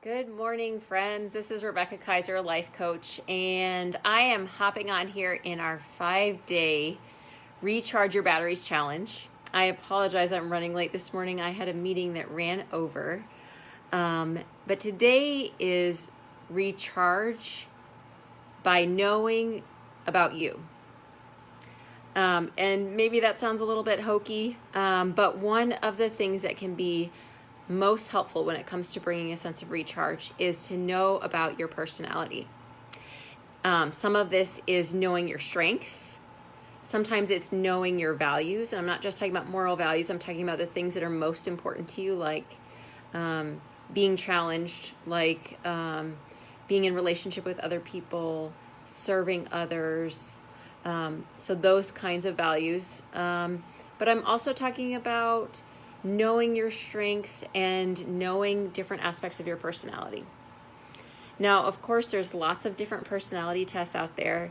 Good morning, friends. This is Rebecca Kaiser, life coach, and I am hopping on here in our 5-day Recharge Your Batteries challenge. I apologize, I'm running late this morning. I had a meeting that ran over. But today is recharge by knowing about you. And maybe that sounds a little bit hokey, but one of the things that can be most helpful when it comes to bringing a sense of recharge is to know about your personality. Some of this is knowing your strengths. Sometimes it's knowing your values. And I'm not just talking about moral values. I'm talking about the things that are most important to you, like being challenged, like being in relationship with other people, serving others. So those kinds of values. But I'm also talking about knowing your strengths and knowing different aspects of your personality. Now, of course, there's lots of different personality tests out there.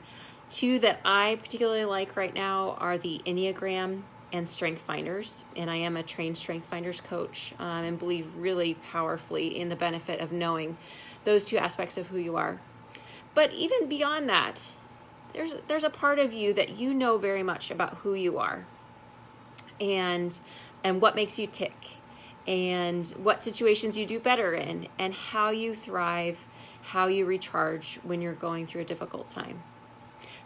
Two that I particularly like right now are the Enneagram and Strength Finders. And I am a trained Strength Finders coach and believe really powerfully in the benefit of knowing those two aspects of who you are. But even beyond that, there's a part of you that you know very much about who you are and what makes you tick, and what situations you do better in, and how you thrive, how you recharge when you're going through a difficult time.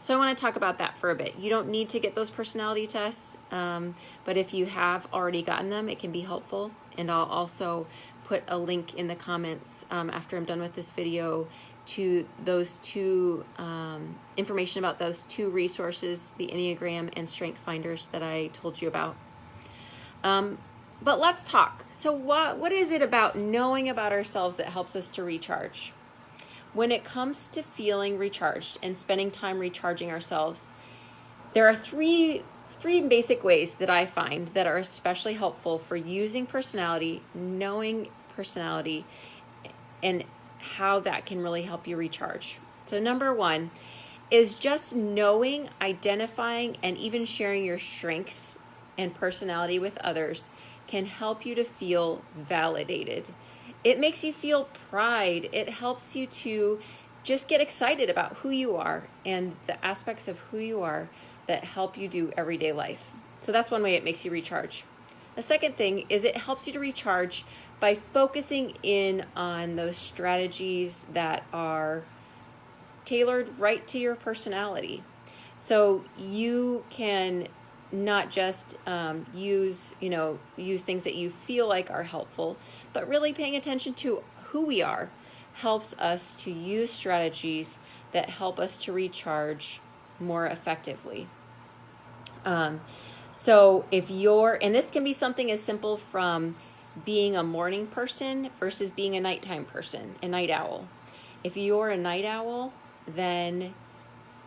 So I want to talk about that for a bit. You don't need to get those personality tests, but if you have already gotten them, it can be helpful. And I'll also put a link in the comments after I'm done with this video to those two, information about those two resources, the Enneagram and Strength Finders that I told you about. But let's talk. So what is it about knowing about ourselves that helps us to recharge? When it comes to feeling recharged and spending time recharging ourselves, there are three basic ways that I find that are especially helpful for using personality, knowing personality, and how that can really help you recharge. So number one is just knowing, identifying, and even sharing your strengths and personality with others can help you to feel validated. It makes you feel pride. It helps you to just get excited about who you are and the aspects of who you are that help you do everyday life. So that's one way it makes you recharge. The second thing is it helps you to recharge by focusing in on those strategies that are tailored right to your personality. So you can not just use things that you feel like are helpful, but really paying attention to who we are helps us to use strategies that help us to recharge more effectively. So if and this can be something as simple from being a morning person versus being a nighttime person, a night owl. If you're a night owl, then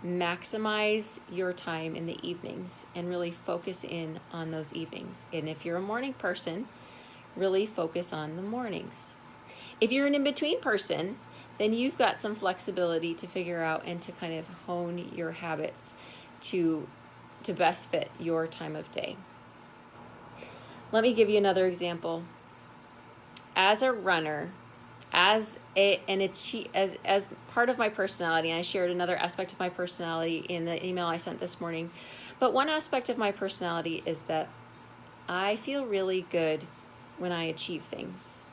maximize your time in the evenings and really focus in on those evenings. And if you're a morning person, really focus on the mornings. If you're an in-between person, then you've got some flexibility to figure out and to kind of hone your habits to best fit your time of day. Let me give you another example. As a runner, as part of my personality, and I shared another aspect of my personality in the email I sent this morning, but one aspect of my personality is that I feel really good when I achieve things.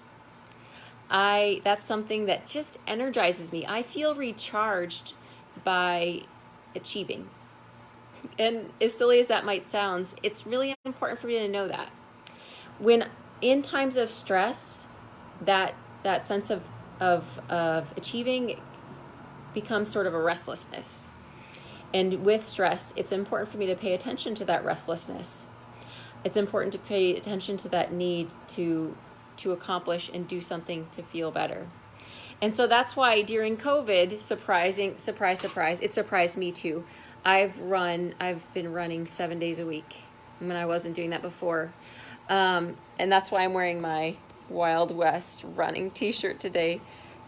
That's something that just energizes me. I feel recharged by achieving. And as silly as that might sound, it's really important for me to know that. When in times of stress, that sense of achieving becomes sort of a restlessness. And with stress, it's important for me to pay attention to that restlessness. It's important to pay attention to that need to accomplish and do something to feel better. And so that's why during COVID, surprise, it surprised me too. I've been running 7 days a week when I wasn't doing that before. And that's why I'm wearing my Wild West running t-shirt today,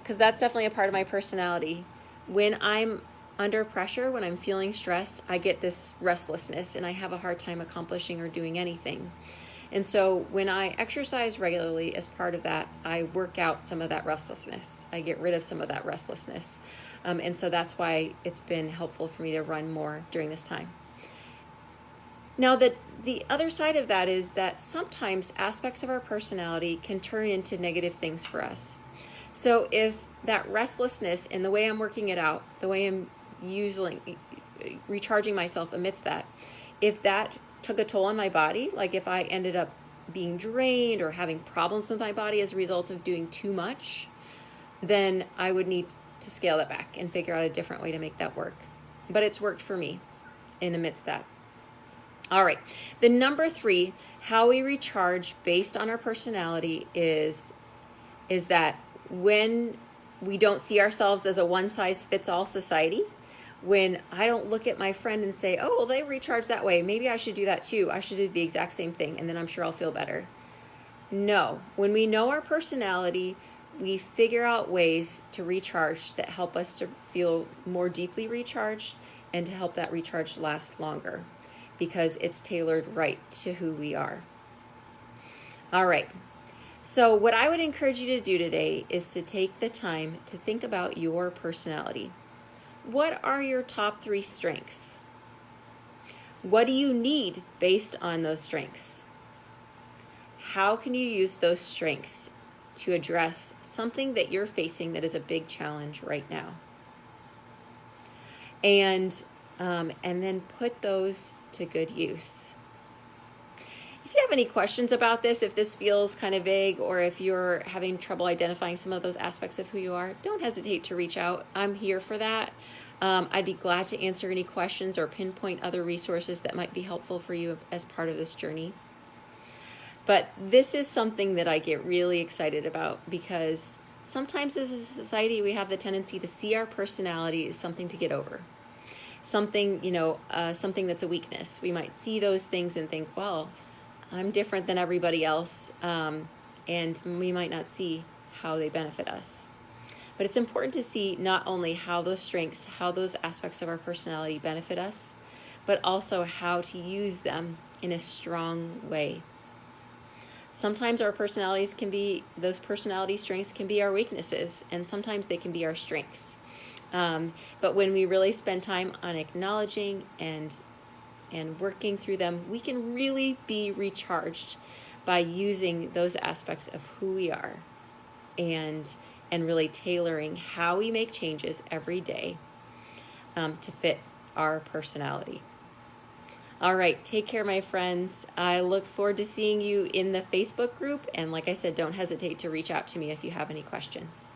because that's definitely a part of my personality. When I'm under pressure, when I'm feeling stressed, I get this restlessness and I have a hard time accomplishing or doing anything. And so when I exercise regularly, as part of that, I work out some of that restlessness. I get rid of some of that restlessness. And so that's why it's been helpful for me to run more during this time. Now, the other side of that is that sometimes aspects of our personality can turn into negative things for us. So if that restlessness and the way I'm working it out, the way I'm recharging myself amidst that, if that took a toll on my body, like if I ended up being drained or having problems with my body as a result of doing too much, then I would need to scale that back and figure out a different way to make that work. But it's worked for me in amidst that. All right. The number 3, how we recharge based on our personality is that when we don't see ourselves as a one-size-fits-all society, when I don't look at my friend and say, oh, well, they recharge that way, maybe I should do that too. I should do the exact same thing, and then I'm sure I'll feel better. No. When we know our personality, we figure out ways to recharge that help us to feel more deeply recharged and to help that recharge last longer, because it's tailored right to who we are. All right. So what I would encourage you to do today is to take the time to think about your personality. What are your top 3 strengths? What do you need based on those strengths? How can you use those strengths to address something that you're facing that is a big challenge right now? And then put those to good use. If you have any questions about this, if this feels kind of vague, or if you're having trouble identifying some of those aspects of who you are, don't hesitate to reach out. I'm here for that. I'd be glad to answer any questions or pinpoint other resources that might be helpful for you as part of this journey. But this is something that I get really excited about, because sometimes as a society we have the tendency to see our personality as something to get over. Something that's a weakness. We might see those things and think, well, I'm different than everybody else, and we might not see how they benefit us. But it's important to see not only how those strengths, how those aspects of our personality benefit us, but also how to use them in a strong way. Sometimes our those personality strengths can be our weaknesses, and sometimes they can be our strengths. But when we really spend time on acknowledging and working through them, we can really be recharged by using those aspects of who we are and really tailoring how we make changes every day to fit our personality. All right, take care, my friends. I look forward to seeing you in the Facebook group. And like I said, don't hesitate to reach out to me if you have any questions.